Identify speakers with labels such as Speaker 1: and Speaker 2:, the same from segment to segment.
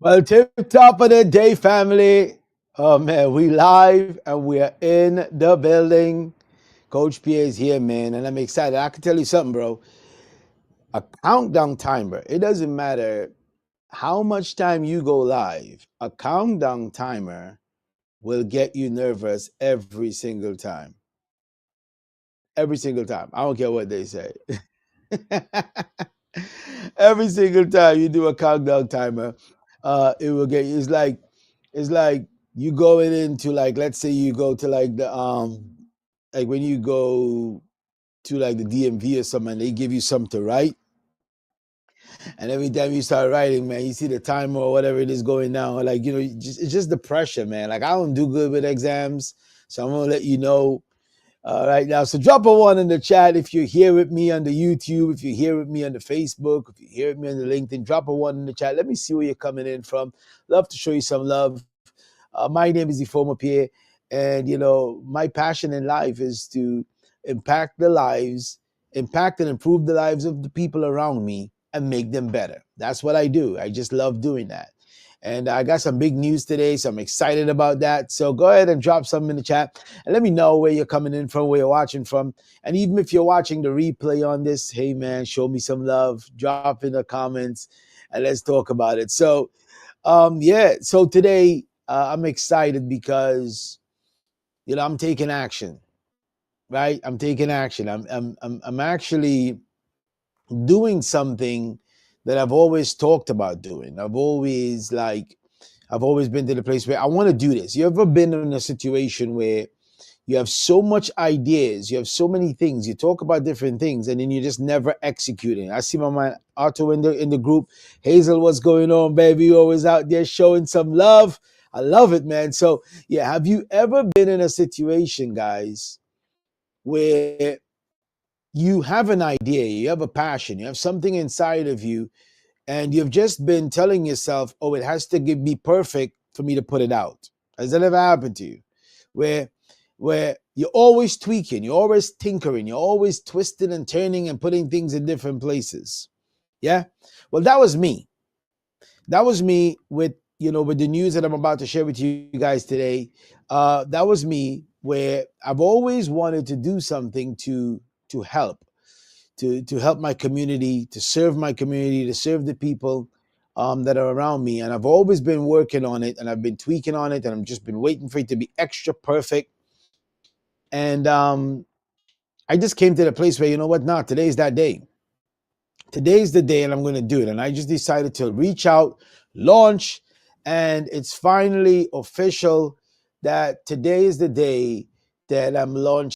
Speaker 1: Well, tip top of the day, family. Oh man, we live and we are in the building. Coach Pierre is here, man, and I'm excited. I can tell you something, bro. A countdown timer. It doesn't matter how much time you go live. A countdown timer will get you nervous every single time. Every single time. I don't care what they say. Every single time you do a countdown timer, it will get you. It's like you going into, like, let's say you go to like the like when you go to like the DMV or something, and they give you something to write, and every time you start writing, man, you see the timer or whatever it is going down. Like, it's just the pressure, man. Like, I don't do good with exams, so I'm gonna let you know right now. So drop a one in the chat if you're here with me on the YouTube, if you're here with me on the Facebook, if you're here with me on the LinkedIn. Drop a one in the chat. Let me see where you're coming in from. Love to show you some love. My name is Ifoma Pierre, and my passion in life is to impact and improve the lives of the people around me and make them better. That's what I do. I just love doing that. And I got some big news today, so I'm excited about that. So go ahead and drop something in the chat and let me know where you're coming in from, where you're watching from. And even if you're watching the replay on this, hey man, show me some love. Drop in the comments and let's talk about it. So so today I'm excited because I'm taking action, right? I'm taking action. I'm actually doing something that I've always talked about doing. I've always been to the place where I want to do this. You ever been in a situation where you have so much ideas, you have so many things, you talk about different things, and then you're just never executing? I see my man Otto in the group. Hazel, what's going on, baby? You always out there showing some love. I love it, man. So yeah, have you ever been in a situation, guys, where you have an idea, you have a passion, you have something inside of you, and you've just been telling yourself, oh, it has to be perfect for me to put it out? Has that ever happened to you? Where you're always tweaking, you're always tinkering, you're always twisting and turning and putting things in different places. Yeah? Well, that was me. That was me with, with the news that I'm about to share with you guys today. That was me, where I've always wanted to do something to help, to help my community, to serve my community, to serve the people that are around me. And I've always been working on it, and I've been tweaking on it, and I've just been waiting for it to be extra perfect. And I just came to the place where, you know what, nah, today's that day. Today's the day, and I'm going to do it. And I just decided to reach out, launch, and it's finally official that today is the day that I'm launching.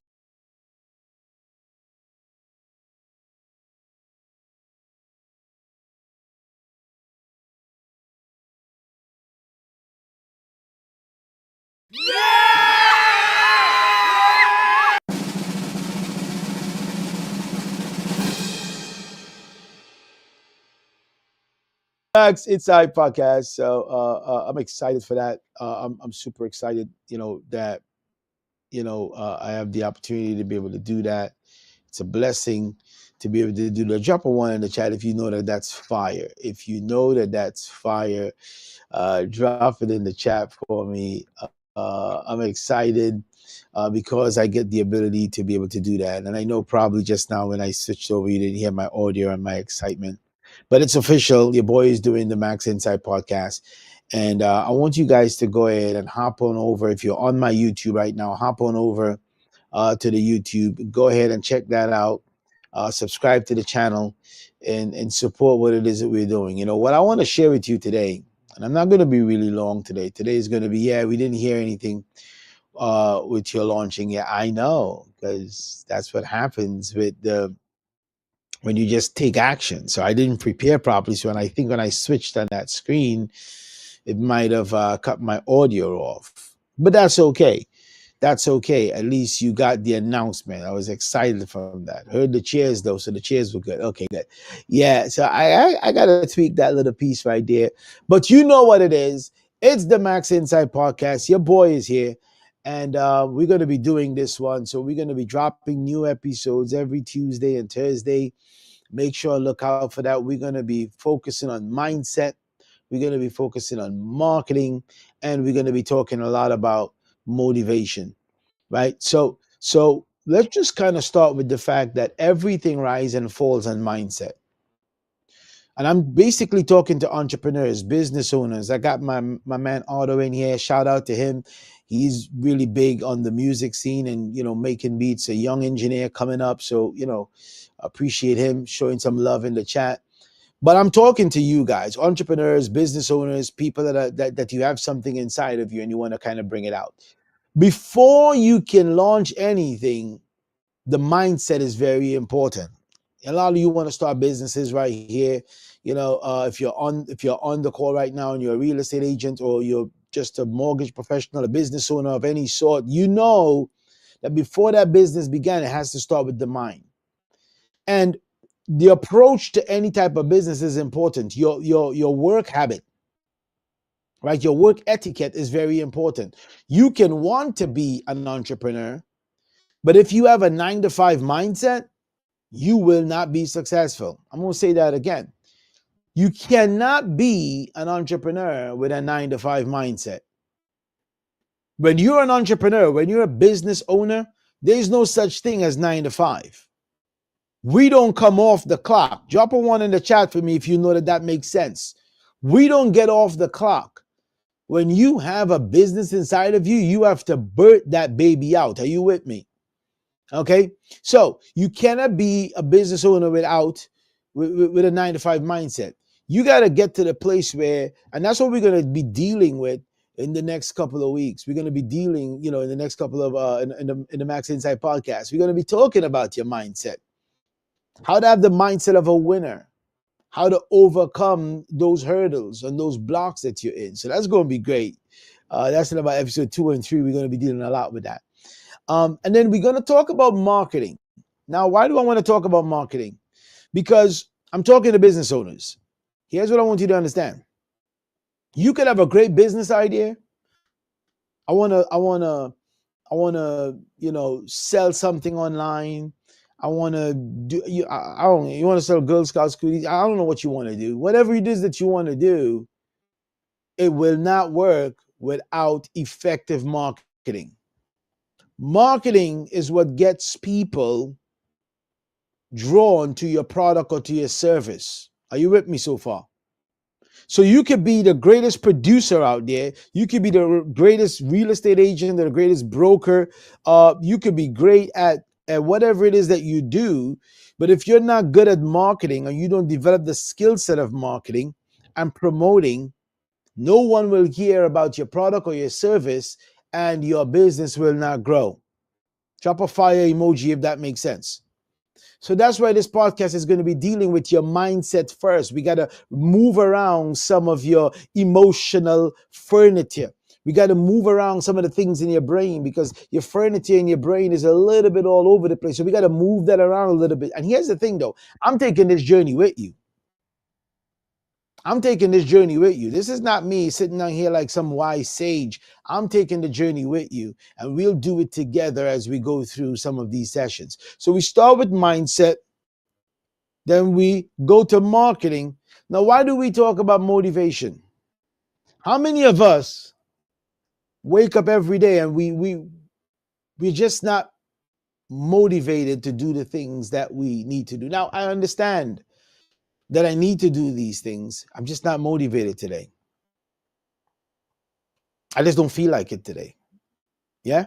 Speaker 1: Max Inside Podcast. So I'm excited for that. I'm super excited, that I have the opportunity to be able to do that. It's a blessing to be able to do that. Drop a one in the chat if you know that that's fire. If you know that that's fire, drop it in the chat for me. I'm excited because I get the ability to be able to do that. And I know probably just now when I switched over, you didn't hear my audio and my excitement. But it's official. Your boy is doing the Max Inside podcast. And I want you guys to go ahead and hop on over. If you're on my YouTube right now, hop on over to the YouTube. Go ahead and check that out. Subscribe to the channel and support what it is that we're doing. What I want to share with you today, and I'm not going to be really long today. Today is going to be, we didn't hear anything with your launching. Yeah, I know, because that's what happens with when you just take action. So I didn't prepare properly. So when I switched on that screen, it might have cut my audio off. But that's okay. That's okay. At least you got the announcement. I was excited from that. Heard the cheers though, so the cheers were good. Okay, good. Yeah, so I gotta tweak that little piece right there. But you know what it is. It's the Max Inside Podcast. Your boy is here. And we're going to be doing this one. So we're going to be dropping new episodes every Tuesday and Thursday. Make sure to look out for that. We're going to be focusing on mindset. We're going to be focusing on marketing, and we're going to be talking a lot about motivation, right? So let's just kind of start with the fact that everything rises and falls on mindset. And I'm basically talking to entrepreneurs, business owners. I got my man Otto in here. Shout out to him. He's really big on the music scene and, making beats, a young engineer coming up. So, appreciate him showing some love in the chat. But I'm talking to you guys, entrepreneurs, business owners, people that you have something inside of you and you want to kind of bring it out. Before you can launch anything, the mindset is very important. A lot of you want to start businesses right here. If you're on the call right now and you're a real estate agent or you're just a mortgage professional, a business owner of any sort, you know that before that business began, it has to start with the mind. And the approach to any type of business is important. Your work habit, right? Your work etiquette is very important. You can want to be an entrepreneur, but if you have a 9-to-5 mindset, you will not be successful. I'm going to say that again. You cannot be an entrepreneur with a 9-to-5 mindset. When you're an entrepreneur, when you're a business owner, there's no such thing as 9-to-5. We don't come off the clock. Drop a one in the chat for me if you know that makes sense. We don't get off the clock. When you have a business inside of you, you have to birth that baby out. Are you with me? Okay? So you cannot be a business owner without with a 9 to 5 mindset. You got to get to the place where, and that's what we're going to be dealing with in the next couple of weeks. We're going to be dealing, in the next couple of in the Max Insight podcast. We're going to be talking about your mindset, how to have the mindset of a winner, how to overcome those hurdles and those blocks that you're in. So that's going to be great. That's in about episode 2 and 3. We're going to be dealing a lot with that. And then we're going to talk about marketing. Now, why do I want to talk about marketing? Because I'm talking to business owners. Here's what I want you to understand. You could have a great business idea. I want to, sell something online. I want to do, you want to sell Girl Scouts cookies. I don't know what you want to do. Whatever it is that you want to do, it will not work without effective marketing. Marketing is what gets people drawn to your product or to your service. Are you with me so far? So you could be the greatest producer out there. You could be the greatest real estate agent or the greatest broker. You could be great at whatever it is that you do. But if you're not good at marketing or you don't develop the skill set of marketing and promoting, no one will hear about your product or your service, and your business will not grow. Drop a fire emoji if that makes sense. So that's why this podcast is going to be dealing with your mindset first. We got to move around some of your emotional furniture. We got to move around some of the things in your brain, because your furniture in your brain is a little bit all over the place. So we got to move that around a little bit. And here's the thing though, I'm taking this journey with you. I'm taking this journey with you. This is not me sitting down here like some wise sage. I'm taking the journey with you, and we'll do it together as we go through some of these sessions. So we start with mindset, then we go to marketing. Now, why do we talk about motivation? How many of us wake up every day and we're just not motivated to do the things that we need to do? Now, I understand that I need to do these things. I'm just not motivated today. I just don't feel like it today. Yeah?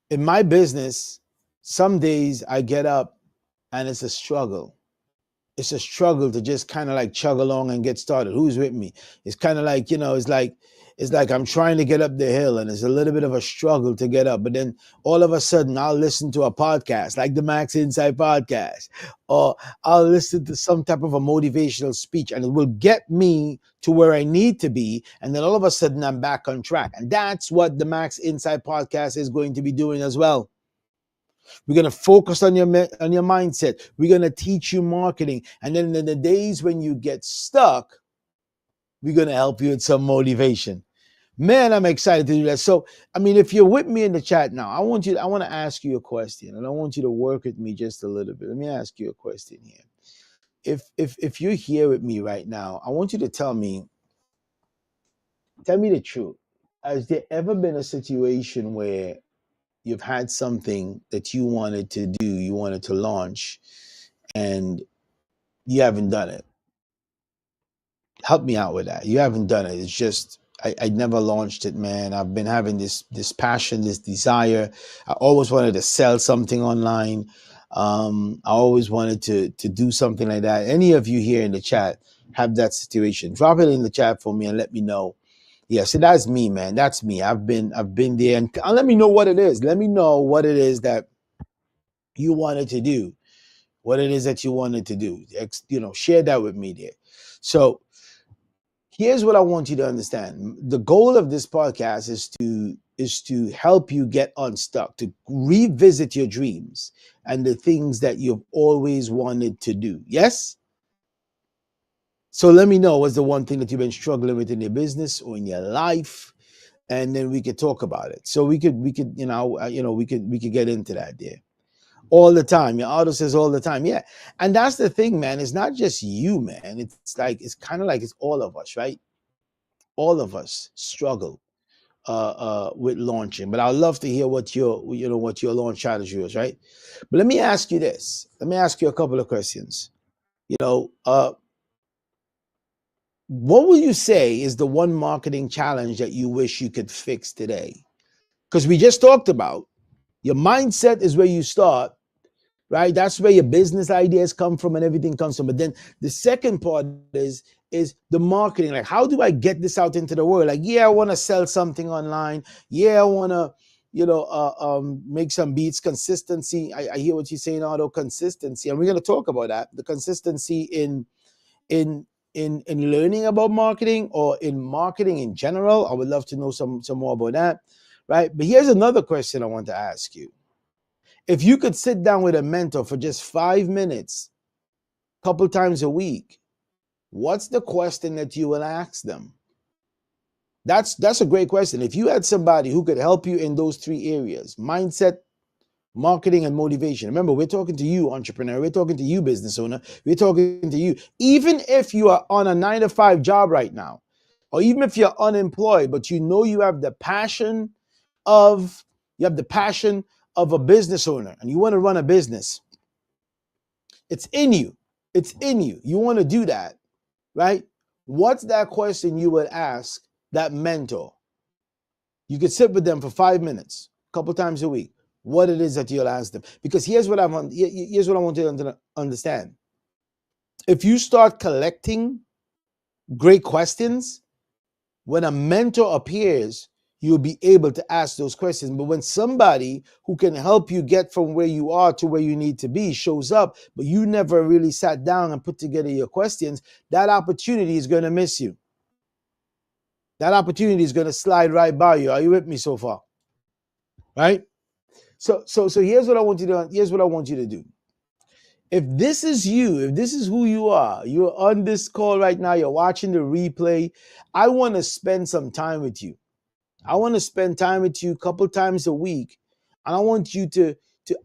Speaker 1: In my business, some days I get up and it's a struggle. It's a struggle to just kind of like chug along and get started. Who's with me? It's kind of like, it's like I'm trying to get up the hill and it's a little bit of a struggle to get up. But then all of a sudden I'll listen to a podcast like the Max Insight podcast, or I'll listen to some type of a motivational speech, and it will get me to where I need to be. And then all of a sudden I'm back on track. And that's what the Max Insight podcast is going to be doing as well. We're going to focus on your mindset. We're going to teach you marketing. And then in the days when you get stuck, we're going to help you with some motivation. Man, I'm excited to do that. So, if you're with me in the chat now, I want to ask you a question, and I want you to work with me just a little bit. Let me ask you a question here. If you're here with me right now, I want you to tell me the truth. Has there ever been a situation where you've had something that you wanted to do, you wanted to launch, and you haven't done it? Help me out with that. You haven't done it. It's just, I never launched it, man. I've been having this passion, this desire. I always wanted to sell something online. I always wanted to do something like that. Any of you here in the chat have that situation? Drop it in the chat for me and let me know. Yeah, so that's me, man. That's me. I've been there, and let me know what it is. Let me know what it is that you wanted to do. What it is that you wanted to do. Share that with me there. So here's what I want you to understand. The goal of this podcast is to help you get unstuck, to revisit your dreams and the things that you've always wanted to do. Yes? So let me know what's the one thing that you've been struggling with in your business or in your life, and then we could talk about it. So we could we could get into that there. All the time. Your auto says all the time. Yeah. And that's the thing, man. It's not just you, man. It's kind of like it's all of us, right? All of us struggle with launching. But I'd love to hear what your launch strategy is, right? But let me ask you this. Let me ask you a couple of questions. What would you say is the one marketing challenge that you wish you could fix today? Because we just talked about your mindset is where you start, right? That's where your business ideas come from and everything comes from. But then the second part is the marketing. Like, how do I get this out into the world? Like, yeah, I want to sell something online. Yeah, I want to, make some beats. Consistency. I hear what you're saying, Auto. Consistency, and we're gonna talk about that. The consistency in in learning about marketing or in marketing in general. I would love to know some more about that, right? But here's another question I want to ask you. If you could sit down with a mentor for just 5 minutes, a couple times a week, what's the question that you will ask them? That's a great question. If you had somebody who could help you in those three areas, mindset, marketing, and motivation. Remember, we're talking to you, entrepreneur. We're talking to you, business owner. We're talking to you. Even if you are on a 9 to 5 job right now, or even if you're unemployed, but you know of you have the passion of a business owner and you want to run a business. It's in you. It's in you. You want to do that, right? What's that question you would ask that mentor? You could sit with them for 5 minutes, a couple times a week. What it is that you'll ask them? Because here's what I want you to understand. If you start collecting great questions, when a mentor appears, you'll be able to ask those questions. But when somebody who can help you get from where you are to where you need to be shows up, but you never really sat down and put together your questions, that opportunity is going to miss you. That opportunity is going to slide right by you. Are you with me so far? Right? So here's what I want you to do. If this is you, if this is who you are, you're on this call right now, you're watching the replay, I want to spend some time with you. I want to spend time with you a couple times a week, and I want you to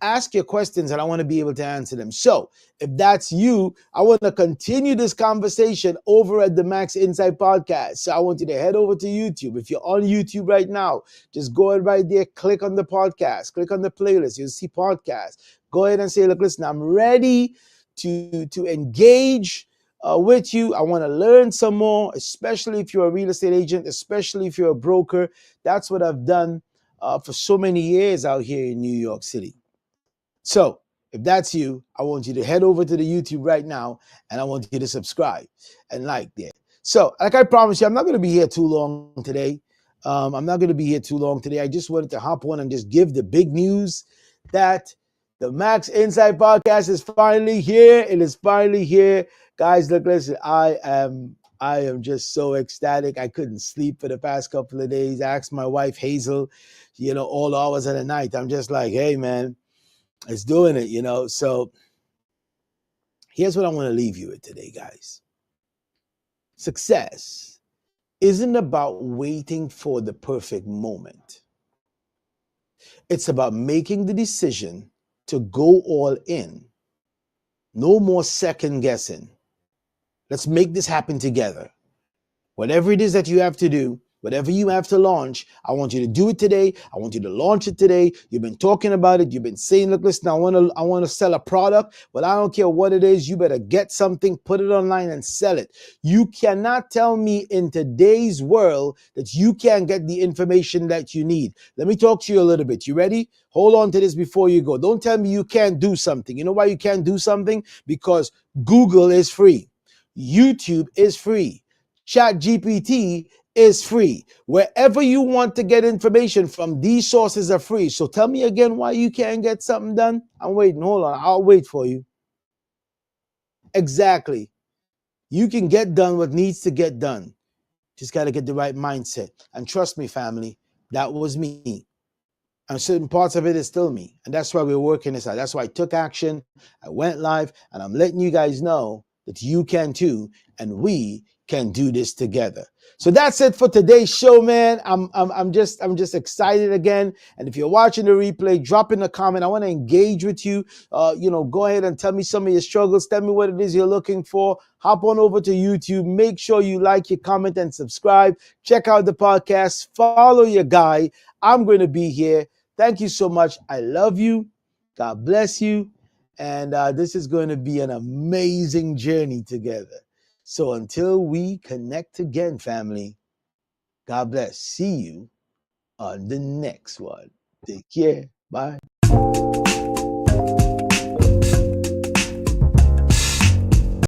Speaker 1: ask your questions, and I want to be able to answer them. So if that's you, I want to continue this conversation over at the Max Insight Podcast. So I want you to head over to YouTube. If you're on YouTube right now, just go ahead right there, click on the podcast, click on the playlist. You'll see podcast. Go ahead and say, look, listen, I'm ready to engage with you. I want to learn some more, especially if you're a real estate agent, especially if you're a broker. That's what I've done for so many years out here in New York City. So if that's you, I want you to head over to the YouTube right now, and I want you to subscribe and like there. So like I promised you, I'm not going to be here too long today. I just wanted to hop on and just give the big news that the Max Insight Podcast is finally here. It is finally here. Guys, look, listen, I am just so ecstatic. I couldn't sleep for the past couple of days. I asked my wife, Hazel, all hours of the night. I'm just like, hey, man, it's doing it. So here's what I want to leave you with today, guys. Success isn't about waiting for the perfect moment. It's about making the decision to go all in. No more second guessing. Let's make this happen together. Whatever it is that you have to do, whatever you have to launch, I want you to do it today. I want you to launch it today. You've been talking about it. You've been saying, look, listen, I want to sell a product. Well, I don't care what it is. You better get something, put it online and sell it. You cannot tell me in today's world that you can't get the information that you need. Let me talk to you a little bit. You ready? Hold on to this before you go. Don't tell me you can't do something. You know why you can't do something? Because Google is free. YouTube is free. ChatGPT is free. Wherever you want to get information from, these sources are free. So tell me again why you can't get something done. I'm waiting. Hold on. I'll wait for you. Exactly. You can get done what needs to get done. Just got to get the right mindset. And trust me, family, that was me. And certain parts of it is still me. And that's why we're working this out. That's why I took action. I went live, and I'm letting you guys know that you can too, and we can do this together. So that's it for today's show, man. I'm just excited again. And if you're watching the replay, drop in a comment. I want to engage with you. Go ahead and tell me some of your struggles. Tell me what it is you're looking for. Hop on over to YouTube. Make sure you like, your comment, and subscribe. Check out the podcast. Follow your guy. I'm going to be here. Thank you so much. I love you. God bless you. And this is going to be an amazing journey together. So until we connect again, family, God bless. See you on the next one. Take care. Bye.